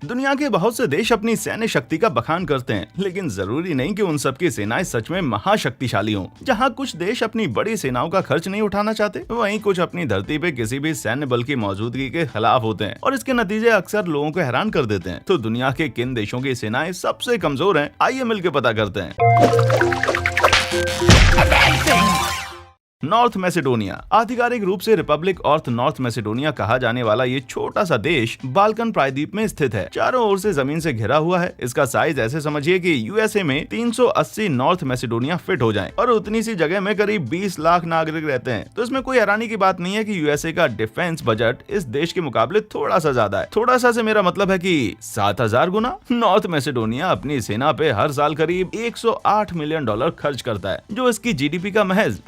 दुनिया के बहुत से देश अपनी सैन्य शक्ति का बखान करते हैं, लेकिन जरूरी नहीं कि उन सबकी सेनाएं सच में महाशक्तिशाली हों। जहां कुछ देश अपनी बड़ी सेनाओं का खर्च नहीं उठाना चाहते, वहीं कुछ अपनी धरती पे किसी भी सैन्य बल की मौजूदगी के खिलाफ होते हैं और इसके नतीजे अक्सर लोगों को हैरान कर देते हैं। तो दुनिया के किन देशों की सेनाएं सबसे कमजोर हैं, आइए मिलकर पता करते हैं। North Macedonia. आधिकारिक रूप से रिपब्लिक ऑफ नॉर्थ मैसेडोनिया कहा जाने वाला ये छोटा सा देश बाल्कन प्रायद्वीप में स्थित है। चारों ओर से जमीन से घिरा हुआ है। इसका साइज ऐसे समझिए कि यूएसए में 380 नॉर्थ मैसेडोनिया फिट हो जाएं और उतनी सी जगह में करीब 20 लाख नागरिक रहते हैं। तो इसमें कोई हैरानी की बात नहीं है कि यूएसए का डिफेंस बजट इस देश के मुकाबले थोड़ा सा ज्यादा है। थोड़ा सा से मेरा मतलब है कि 7000 गुना। नॉर्थ मैसेडोनिया अपनी सेना पे हर साल करीब $108 मिलियन खर्च करता है, जो इसकी जीडीपी का महज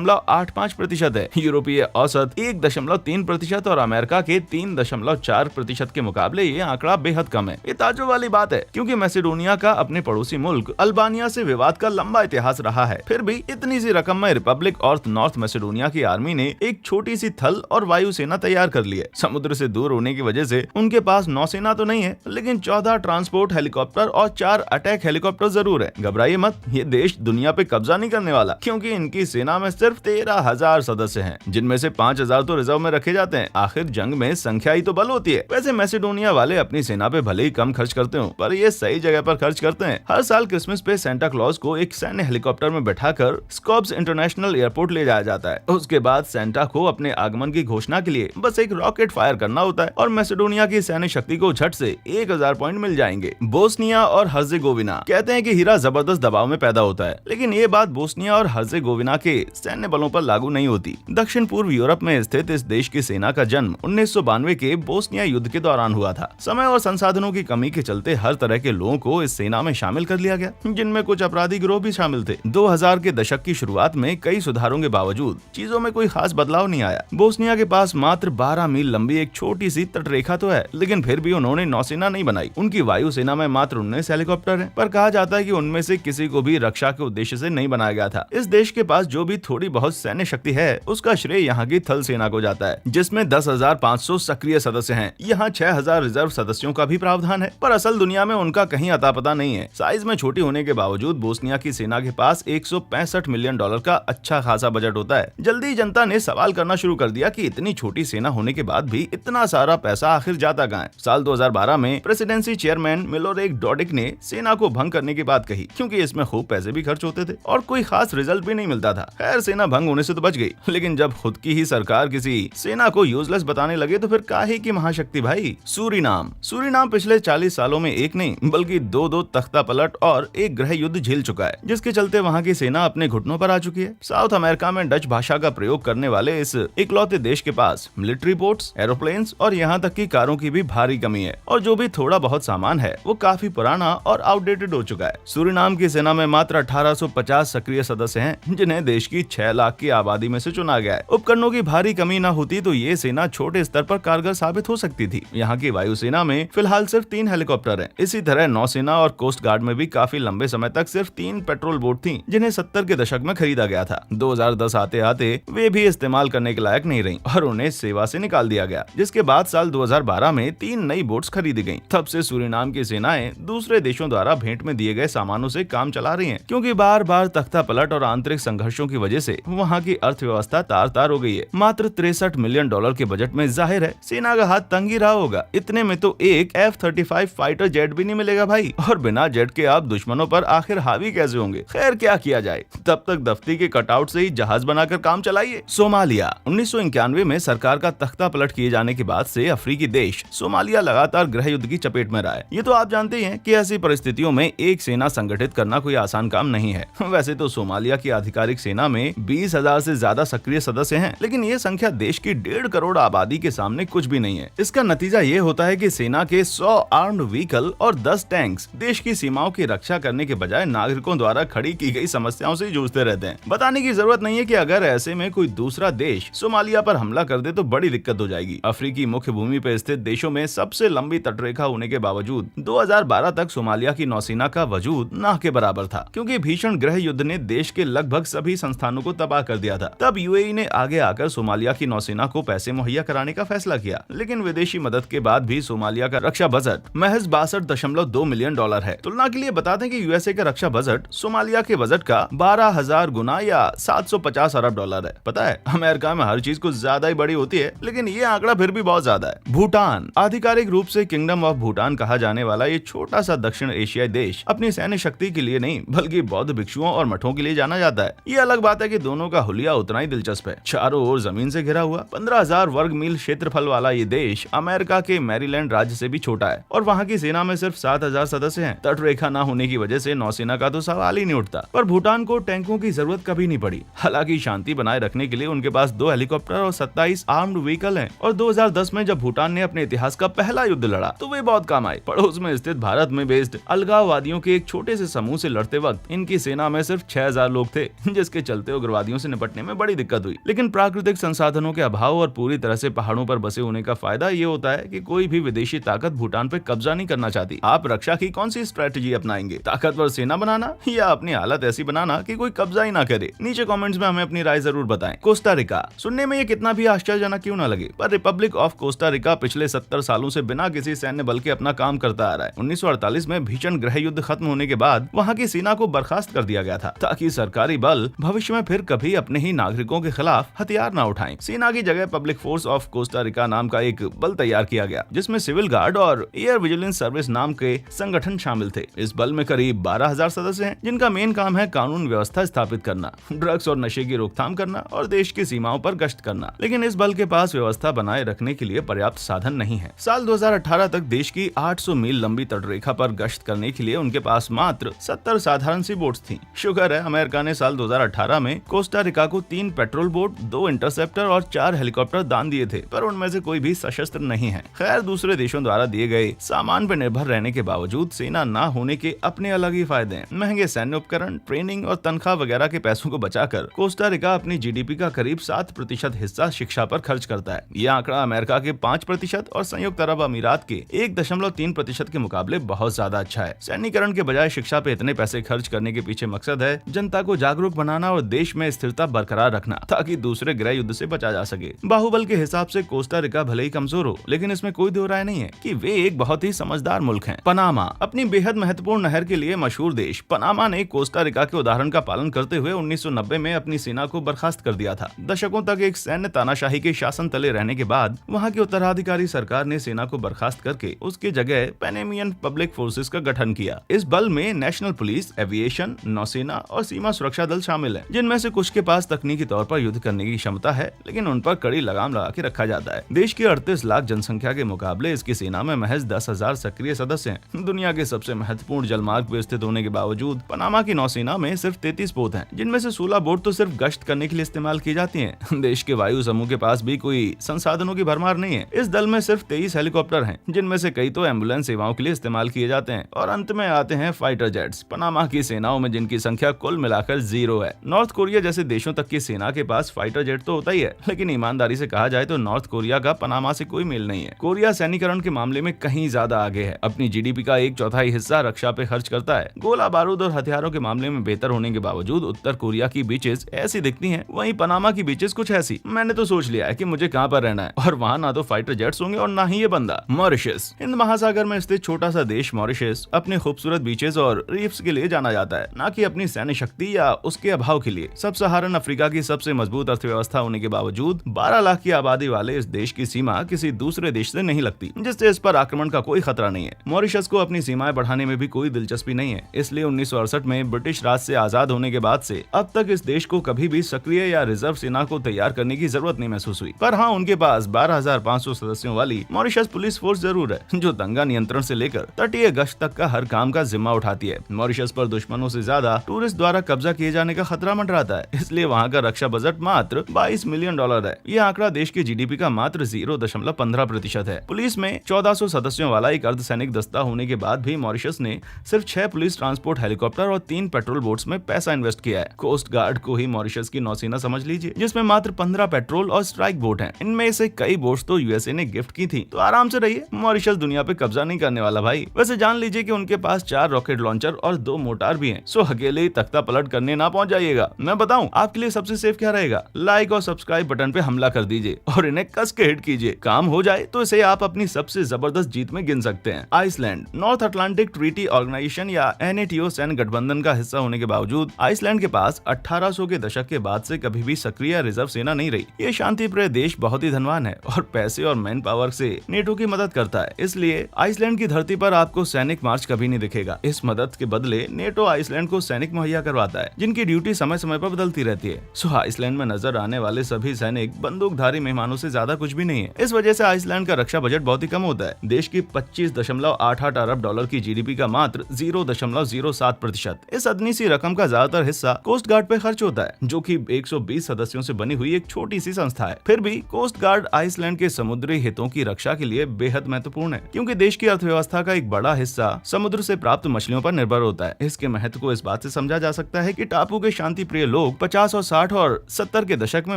0.85% है। यूरोपीय औसत 1.3% और अमेरिका के 3.4% के मुकाबले ये आंकड़ा बेहद कम है। ये ताज्जुब वाली बात है, क्योंकि मैसेडोनिया का अपने पड़ोसी मुल्क अल्बानिया से विवाद का लंबा इतिहास रहा है। फिर भी इतनी सी रकम में रिपब्लिक ऑफ नॉर्थ मैसेडोनिया की आर्मी ने एक छोटी सी थल और वायु सेना तैयार कर ली है। समुद्र से दूर होने की वजह से उनके पास नौसेना तो नहीं है, लेकिन 14 ट्रांसपोर्ट हेलीकॉप्टर और 4 अटैक हेलीकॉप्टर जरूर है। घबराइए मत, ये देश दुनिया पे कब्जा नहीं करने वाला, क्योंकि इनकी सेना में सिर्फ 13,000 सदस्य हैं, जिनमें से 5,000 तो रिजर्व में रखे जाते हैं। आखिर जंग में संख्या ही तो बल होती है। वैसे मैसेडोनिया वाले अपनी सेना पे भले ही कम खर्च करते हो, पर ये सही जगह पर खर्च करते हैं। हर साल क्रिसमस पे सेंटा क्लॉज को एक सैन्य हेलीकॉप्टर में बैठाकर स्कॉप्स इंटरनेशनल एयरपोर्ट ले जाया जाता है। उसके बाद सेंटा को अपने आगमन की घोषणा के लिए बस एक रॉकेट फायर करना होता है और मैसेडोनिया की सैन्य शक्ति को झट से 1000 पॉइंट मिल जाएंगे। बोस्निया और हर्जेगोविना। कहते हैं कि हीरा जबरदस्त दबाव में पैदा होता है, लेकिन ये बात बोस्निया और हर्जेगोविना के सैन्य बलों पर लागू नहीं होती। दक्षिण पूर्व यूरोप में स्थित इस देश की सेना का जन्म 1992 के बोस्निया युद्ध के दौरान हुआ था। समय और संसाधनों की कमी के चलते हर तरह के लोगों को इस सेना में शामिल कर लिया गया, जिनमें कुछ अपराधी गिरोह भी शामिल थे। 2000 के दशक की शुरुआत में कई सुधारों के बावजूद चीजों में कोई खास बदलाव नहीं आया। बोस्निया के पास मात्र 12 मील लंबी एक छोटी सी तटरेखा तो है, लेकिन फिर भी उन्होंने नौसेना नहीं बनाई। उनकी वायु सेना में मात्र 19 हेलीकॉप्टर हैं, पर कहा जाता है कि उनमें से किसी को भी रक्षा के उद्देश्य से नहीं बनाया गया था। इस देश के पास जो भी थोड़ी बहुत सैन्य शक्ति है, उसका श्रेय यहाँ की थल सेना को जाता है, जिसमें 10,500 सक्रिय सदस्य हैं। यहाँ 6,000 रिजर्व सदस्यों का भी प्रावधान है, पर असल दुनिया में उनका कहीं अता पता नहीं है। साइज में छोटी होने के बावजूद बोस्निया की सेना के पास $165 मिलियन का अच्छा खासा बजट होता है। जल्दी जनता ने सवाल करना शुरू कर दिया कि इतनी छोटी सेना होने के बाद भी इतना सारा पैसा आखिर जाता कहाँ है। साल 2012 में प्रेसिडेंसी चेयरमैन मिलोरेक डोडिक ने सेना को भंग करने की बात कही, क्योंकि इसमें खूब पैसे भी खर्च होते थे और कोई खास रिजल्ट भी नहीं मिलता था। खैर, सेना भंग होने से तो बच गई, लेकिन जब खुद की ही सरकार किसी सेना को यूजलेस बताने लगे तो फिर काहे की महाशक्ति भाई। सूरीनाम पिछले 40 सालों में एक नहीं बल्कि दो तख्ता पलट और एक गृह युद्ध झेल चुका है, जिसके चलते वहाँ की सेना अपने घुटनों पर आ चुकी है। साउथ अमेरिका में डच भाषा का प्रयोग करने वाले इस इकलौते देश के पास मिलिट्री बोट्स, एरोप्लेन्स और यहाँ तक की कारों की भी भारी कमी है, और जो भी थोड़ा बहुत सामान है वो काफी पुराना और आउटडेटेड हो चुका है। सूरीनाम की सेना में मात्र 1850 सक्रिय सदस्य हैं, जिन्हें देश की 6 लाख की आबादी में से चुना गया है। उपकरणों की भारी कमी न होती तो ये सेना छोटे स्तर पर कारगर साबित हो सकती थी। यहाँ की वायुसेना में फिलहाल सिर्फ 3 हेलीकॉप्टर हैं। इसी तरह नौसेना और कोस्ट गार्ड में भी काफी लंबे समय तक सिर्फ 3 पेट्रोल बोट थीं, जिन्हें 70 के दशक में खरीदा गया था। 2010 आते आते वे भी इस्तेमाल करने के लायक नहीं रही और उन्हें सेवा से निकाल दिया गया, जिसके बाद साल 2012 में 3 नई बोट्स खरीदी गयी। तब से सूरीनाम की सेनाएं दूसरे देशों द्वारा भेंट में दिए गए सामानों से काम चला रही हैं, क्योंकि बार बार तख्ता पलट और आंतरिक संघर्षों की वजह से वहाँ की अर्थव्यवस्था तार हो गई है। मात्र $63 मिलियन के बजट में जाहिर है सेना का हाथ तंग ही रहा होगा। इतने में तो एक F-35 फाइटर जेट भी नहीं मिलेगा भाई, और बिना जेट के आप दुश्मनों पर आखिर हावी कैसे होंगे। खैर, क्या किया जाए, तब तक दफ्ती के कटआउट से ही जहाज बनाकर काम चलाइए। सोमालिया। 1991 में सरकार का तख्ता पलट किए जाने के बाद से अफ्रीकी देश सोमालिया लगातार गृह युद्ध की चपेट में रहा है। ये तो आप जानते ही हैं कि ऐसी परिस्थितियों में एक सेना संगठित करना कोई आसान काम नहीं है। वैसे तो सोमालिया की आधिकारिक सेना में 20,000 से ज्यादा सक्रिय सदस्य हैं, लेकिन ये संख्या देश की 1.5 करोड़ आबादी के सामने कुछ भी नहीं है। इसका नतीजा ये होता है कि सेना के 100 आर्म्ड व्हीकल और 10 टैंक्स देश की सीमाओं की रक्षा करने के बजाय नागरिकों द्वारा खड़ी की गई समस्याओं से जूझते रहते हैं। बताने की जरूरत नहीं है कि अगर ऐसे में कोई दूसरा देश सोमालिया पर हमला कर दे तो बड़ी दिक्कत हो जाएगी। अफ्रीकी मुख्य भूमि पर स्थित देशों में सबसे लंबी तटरेखा होने के बावजूद 2012 तक सोमालिया की नौसेना का वजूद ना के बराबर था, क्योंकि भीषण गृह युद्ध ने देश के लगभग सभी संस्थानों को को तबाह कर दिया था। तब यूएई ने आगे आकर सोमालिया की नौसेना को पैसे मुहैया कराने का फैसला किया, लेकिन विदेशी मदद के बाद भी सोमालिया का रक्षा बजट महज 62.2 मिलियन डॉलर है। तुलना के लिए बता दें कि यूएसए का रक्षा बजट सोमालिया के बजट का 12,000 गुना या 750 अरब डॉलर है। पता है, अमेरिका में हर चीज कुछ ज्यादा ही बड़ी होती है, लेकिन ये आंकड़ा फिर भी बहुत ज्यादा है। भूटान, आधिकारिक रूप से किंगडम ऑफ भूटान कहा जाने वाला ये छोटा सा दक्षिण एशियाई देश अपनी सैन्य शक्ति के लिए नहीं बल्कि बौद्ध भिक्षुओं और मठों के लिए जाना जाता है। ये अलग बात है कि दोनों का हुलिया उतना ही दिलचस्प है। चारों ओर जमीन से घिरा हुआ 15,000 वर्ग मील क्षेत्रफल वाला ये देश अमेरिका के मैरीलैंड राज्य से भी छोटा है और वहाँ की सेना में सिर्फ 7,000 सदस्य हैं। तट रेखा न होने की वजह से नौसेना का तो सवाल ही नहीं उठता। पर भूटान को टैंकों की जरूरत कभी नहीं पड़ी। हालांकि शांति बनाए रखने के लिए उनके पास 2 हेलीकॉप्टर और 27 आर्म्ड व्हीकल हैं। और 2010 में जब भूटान ने अपने इतिहास का पहला युद्ध लड़ा तो वे बहुत काम आए। पड़ोस में स्थित भारत में बेस्ड अलगाववादियों के एक छोटे से समूह से लड़ते वक्त इनकी सेना में सिर्फ 6,000 लोग थे, जिसके चलते उग्रवादियों से निपटने में बड़ी दिक्कत हुई। लेकिन प्राकृतिक संसाधनों के अभाव और पूरी तरह से पहाड़ों पर बसे होने का फायदा ये होता है कि कोई भी विदेशी ताकत भूटान पे कब्जा नहीं करना चाहती। आप रक्षा की कौन सी स्ट्रेटेजी अपनाएंगे? ताकतवर सेना बनाना या अपनी हालत ऐसी बनाना कि कोई कब्जा ही ना करे? नीचे कमेंट्स में हमें अपनी राय जरूर बताएं। कोस्टा रिका, सुनने में ये कितना भी आश्चर्यजनक क्यों ना लगे, पर रिपब्लिक ऑफ कोस्टा रिका पिछले 70 सालों से बिना किसी सैन्य बल के अपना काम करता आ रहा है। 1948 में भीषण गृह युद्ध खत्म होने के बाद वहाँ की सेना को बर्खास्त कर दिया गया था ताकि सरकारी बल भविष्य में फिर कभी अपने ही नागरिकों के खिलाफ हथियार न उठाएं। सेना की जगह public force of Costa Rica नाम का एक बल तैयार किया गया, जिसमें सिविल गार्ड और एयर विजिलेंस सर्विस नाम के संगठन शामिल थे। इस बल में करीब 12,000 सदस्य हैं, जिनका मेन काम है कानून व्यवस्था स्थापित करना, ड्रग्स और नशे की रोकथाम करना और देश की सीमाओं पर गश्त करना। लेकिन इस बल के पास व्यवस्था बनाए रखने के लिए पर्याप्त साधन नहीं है। साल 2018 तक देश की 800 मील लंबी तटरेखा पर गश्त करने के लिए उनके पास मात्र 70 साधारण सी बोट्स थी। शुक्र है अमेरिका ने साल 2018 में कोस्टा रिका को 3 पेट्रोल बोट, 2 इंटरसेप्टर और 4 हेलीकॉप्टर दान दिए थे, पर उनमें से कोई भी सशस्त्र नहीं है। खैर, दूसरे देशों द्वारा दिए गए सामान पर निर्भर रहने के बावजूद सेना न होने के अपने अलग ही फायदे हैं। महंगे सैन्य उपकरण, ट्रेनिंग और तनख्वाह वगैरह के पैसों को बचाकर कोस्टा रिका अपनी जीडीपी का करीब 7% हिस्सा शिक्षा पर खर्च करता है। यह आंकड़ा अमेरिका के 5% और संयुक्त अरब अमीरात के 1.3% के मुकाबले बहुत ज्यादा अच्छा है। सैन्यकरण के बजाय शिक्षा पे इतने पैसे खर्च करने के पीछे मकसद है जनता को जागरूक बनाना और देश में स्थिरता बरकरार रखना ताकि दूसरे गृह युद्ध से बचा जा सके। बाहुबल के हिसाब से कोस्टा रिका भले ही कमजोर हो, लेकिन इसमें कोई दो राय नहीं है कि वे एक बहुत ही समझदार मुल्क हैं। पनामा, अपनी बेहद महत्वपूर्ण नहर के लिए मशहूर देश पनामा ने कोस्टा रिका के उदाहरण का पालन करते हुए 1990 में अपनी सेना को बर्खास्त कर दिया था। दशकों तक एक सैन्य तानाशाही के शासन तले रहने के बाद वहाँ की उत्तराधिकारी सरकार ने सेना को बर्खास्त करके उसकी जगह पैनेमियन पब्लिक फोर्सेस का गठन किया। इस बल में नेशनल पुलिस, एविएशन, नौसेना और सीमा सुरक्षा दल शामिल है, जिनमें से कुछ के पास तकनीकी तौर पर युद्ध करने की क्षमता है, लेकिन उन पर कड़ी लगाम लगा के रखा जाता है। देश की 38 लाख जनसंख्या के मुकाबले इसकी सेना में महज 10,000 सक्रिय सदस्य हैं। दुनिया के सबसे महत्वपूर्ण जलमार्ग पे स्थित होने के बावजूद पनामा की नौसेना में सिर्फ 33 बोट हैं, जिनमें से 16 बोट तो सिर्फ गश्त करने के लिए इस्तेमाल की जाती हैं। देश के वायु समूह के पास भी कोई संसाधनों की भरमार नहीं है। इस दल में सिर्फ 23 हेलीकॉप्टर हैं, जिनमें से कई तो एम्बुलेंस सेवाओं के लिए इस्तेमाल किए जाते हैं। और अंत में आते हैं फाइटर जेट्स, पनामा की सेनाओं में जिनकी संख्या कुल मिलाकर 0 है। नॉर्थ कोरिया जैसे देशों तक की सेना के पास फाइटर जेट तो होता ही है, लेकिन ईमानदारी से कहा जाए तो नॉर्थ कोरिया का पनामा से कोई मेल नहीं है। कोरिया सैनिकरण के मामले में कहीं ज्यादा आगे है। अपनी जीडीपी का 1/4 हिस्सा रक्षा पे खर्च करता है। गोला बारूद और हथियारों के मामले में बेहतर होने के बावजूद उत्तर कोरिया की बीचेस ऐसी दिखती हैं, वहीं पनामा की बीचेस कुछ ऐसी। मैंने तो सोच लिया है कि मुझे कहां पर रहना है, और वहां ना तो फाइटर जेट्स होंगे और ना ही ये बंदा। मॉरिशस, हिंद महासागर में स्थित छोटा सा देश मॉरिशस अपने खूबसूरत बीचेस और रीफ्स के लिए जाना जाता है, ना कि अपनी सैन्य शक्ति या उसके अभाव के लिए। सब सहारन अफ्रीका की सबसे मजबूत अर्थव्यवस्था होने के बावजूद 12 लाख की आबादी वाले इस देश की सीमा किसी दूसरे देश से नहीं लगती, जिससे इस पर आक्रमण का कोई खतरा नहीं है। मॉरिशस को अपनी सीमाएं बढ़ाने में भी कोई दिलचस्पी नहीं है, इसलिए 1968 में ब्रिटिश राज से आजाद होने के बाद से अब तक इस देश को कभी भी सक्रिय या रिजर्व सेना को तैयार करने की जरूरत नहीं महसूस हुई। पर हाँ, उनके पास 12,500 सदस्यों वाली मॉरिशस पुलिस फोर्स जरूर है, जो दंगा नियंत्रण से लेकर तटीय गश्त तक का हर काम का जिम्मा उठाती है। मॉरिशस पर दुश्मनों से ज्यादा टूरिस्ट द्वारा कब्जा किए जाने का खतरा मंडराता है, इसलिए वहाँ का रक्षा बजट मात्र $22 मिलियन है। यह आंकड़ा देश की जीडीपी का मात्र 0.15% है। पुलिस में 1400 सदस्यों वाला एक अर्धसैनिक दस्ता होने के बाद भी मॉरिशस ने सिर्फ 6 पुलिस ट्रांसपोर्ट हेलीकॉप्टर और 3 पेट्रोल बोट्स में पैसा इन्वेस्ट किया है। कोस्ट गार्ड को ही मॉरिशस की नौसेना समझ लीजिए, जिसमें मात्र 15 पेट्रोल और स्ट्राइक बोट हैं। इनमें से कई बोट्स तो यूएसए ने गिफ्ट की थी। तो आराम से रहिए, मॉरिशस दुनिया पे कब्जा नहीं करने वाला भाई। वैसे जान लीजिए कि उनके पास 4 रॉकेट लॉन्चर और 2 मोटार भी हैं, सो अकेले ही तख्ता पलट करने ना पहुंच जाइएगा। मैं बताऊं आपके लिए सबसे सेफ क्या रहेगा? लाइक और सब्सक्राइब बटन पे हमला कर दीजिए और इन्हें कस के हिट कीजिए। काम हो जाए तो इसे आप अपनी सबसे जबरदस्त जीत में गिन सकते हैं। Iceland North Atlantic Treaty Organization या NATO सैन्य गठबंधन का हिस्सा होने के बावजूद आइसलैंड के पास 1800 के दशक के बाद से कभी भी सक्रिय रिजर्व सेना नहीं रही। ये शांति प्रिय देश बहुत ही धनवान है और पैसे और मैन पावर से नेटो की मदद करता है, इसलिए आइसलैंड की धरती पर आपको सैनिक मार्च कभी नहीं दिखेगा। इस मदद के बदले नेटो आइसलैंड को सैनिक मुहैया करवाता है जिनकी ड्यूटी समय समय पर बदलती रहती है। सो आइसलैंड में नजर आने वाले सभी सैनिक बंदूकधारी मेहमानों से ज्यादा कुछ भी नहीं है। इस वजह से आइसलैंड का रक्षा बजट बहुत ही कम होता है। देश की 25.88 अरब डॉलर की GDP का मात्र 0.07%। इस अदनी सी रकम का ज्यादातर हिस्सा कोस्ट गार्ड पे खर्च होता है, जो कि 120 सदस्यों से बनी हुई एक छोटी सी संस्था है। फिर भी कोस्ट गार्ड आइसलैंड के समुद्री हितों की रक्षा के लिए बेहद महत्वपूर्ण है, क्योंकि देश की अर्थव्यवस्था का एक बड़ा हिस्सा समुद्र से प्राप्त मछलियों पर निर्भर होता है। इसके महत्व को इस बात से समझा जा सकता है कि टापू के शांति प्रिय लोग 50 और 60 और 70 के दशक में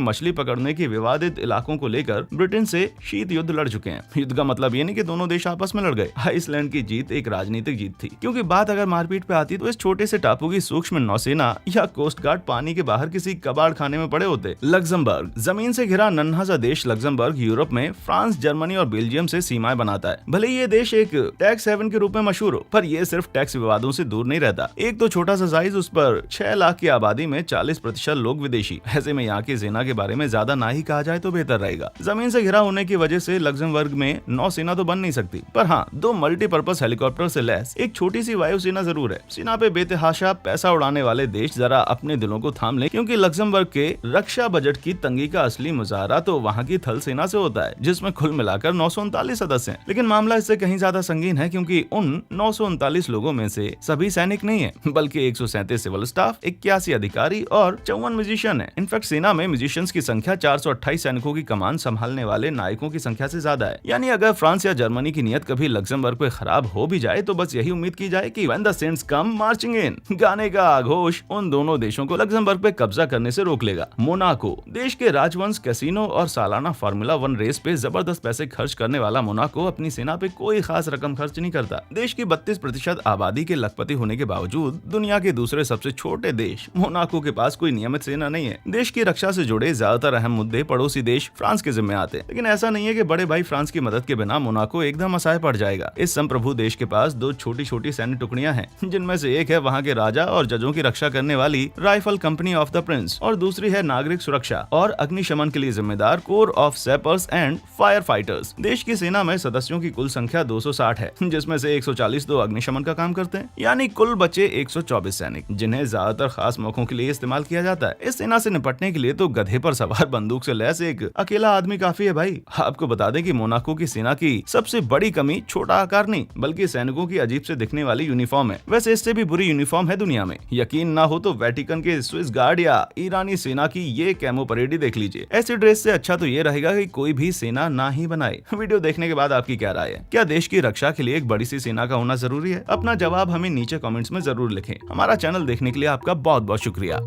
मछली पकड़ने के विवादित इलाकों को लेकर ब्रिटेन से शीत युद्ध लड़ चुके हैं। युद्ध का मतलब ये नहीं कि दोनों देश आपस में लड़ गए। आइसलैंड की जीत एक राजनीतिक जीत थी, क्योंकि बात अगर मारपीट पे आती तो इस छोटे से टापू की सूक्ष्म नौसेना या कोस्ट गार्ड पानी के बाहर किसी कबाड़ खाने में पड़े होते। लग्जमबर्ग जमीन से घिरा नन्हा सा देश लग्जमबर्ग यूरोप में फ्रांस, जर्मनी और बेल्जियम से सीमाएं बनाता है। भले ये देश एक टैक्स हेवन के रूप में मशहूर हो, पर ये सिर्फ टैक्स विवादों से दूर नहीं रहता। एक तो छोटा सा साइज, उस पर 6 लाख की आबादी में 40% लोग विदेशी। ऐसे में यहाँ की सेना के बारे में ज्यादा ना ही कहा जाए तो बेहतर रहेगा। जमीन से घिरा होने की वजह से लग्जमबर्ग में नौसेना तो बन नहीं सकती, पर हाँ 2 मल्टीपर्पज हेलीकॉप्टर से लैस एक छोटी सी वायुसेना जरूर है। सेना पे बेतहाशा पैसा उड़ाने वाले देश जरा अपने दिलों को थाम ले, क्योंकि लग्जमबर्ग के रक्षा बजट की तंगी का असली मुजाहरा तो वहाँ की थल सेना से होता है, जिसमें कुल मिलाकर 939 सदस्य हैं। लेकिन मामला इससे कहीं ज्यादा संगीन है, क्योंकि उन 939 लोगों में से सभी सैनिक नहीं है, बल्कि 137 सिविल स्टाफ, 81 अधिकारी और 54 म्यूजिशियन है। इनफैक्ट सेना में म्यूजिशियंस की संख्या 428 सैनिकों की कमान संभालने वाले नायकों की संख्या से ज्यादा है। यानी अगर फ्रांस या जर्मनी की नियत कभी लग्जमबर्ग पे खराब हो भी जाए तो बस यही उम्मीद की जाए कि when the saints come marching इन गाने का आघोष उन दोनों देशों को लग्जमबर्ग पे कब्जा करने से रोक लेगा। मोनाको देश के राजवंश, कैसीनो और सालाना फार्मूला 1 रेस पे जबरदस्त पैसे खर्च करने वाला मोनाको अपनी सेना पे कोई खास रकम खर्च नहीं करता। देश की 32% आबादी के लखपति होने के बावजूद दुनिया के दूसरे सबसे छोटे देश मोनाको के पास कोई नियमित सेना नहीं है। देश की रक्षा से जुड़े ज्यादातर अहम मुद्दे पड़ोसी देश फ्रांस के जिम्मे आते हैं, लेकिन ऐसा नहीं है कि बड़े भाई फ्रांस की मदद के बिना मोनाको एकदम असहाय पड़ जाएगा। इस संप्रभु देश के पास 2 छोटी छोटी सैन्य टुकड़ियां हैं, जिनमें से एक है वहाँ के राजा और जजों की रक्षा करने वाली rifle company of the Prince, और दूसरी है नागरिक सुरक्षा और अग्निशमन के लिए जिम्मेदार core of sappers and fire fighters. देश की सेना में सदस्यों की कुल संख्या 260 है, जिसमें से 140 तो अग्निशमन का काम करते हैं, यानी कुल बचे 124 सैनिक, जिन्हें ज्यादातर खास मौकों के लिए इस्तेमाल किया जाता है। इस सेना से निपटने के लिए तो गधे पर सवार बंदूक से लैस एक अकेला आदमी काफी है भाई। आपको बता दें कि मोनाको की सेना की सबसे बड़ी कमी छोटा आकार नहीं, बल्कि सैनिकों की अजीब से दिखने वाली यूनिफॉर्म है। वैसे इससे भी बुरी यूनिफॉर्म है दुनिया में। यकीन ना हो तो वेटिकन के स्विस गार्ड या ईरानी सेना की ये कैमो परेड ही देख लीजिए। ऐसी ड्रेस से अच्छा तो ये रहेगा कि कोई भी सेना ना ही बनाए। वीडियो देखने के बाद आपकी क्या राय है? क्या देश की रक्षा के लिए एक बड़ी सी सेना का होना जरूरी है? अपना जवाब हमें नीचे कमेंट्स में जरूर लिखें। हमारा चैनल देखने के लिए आपका बहुत बहुत शुक्रिया।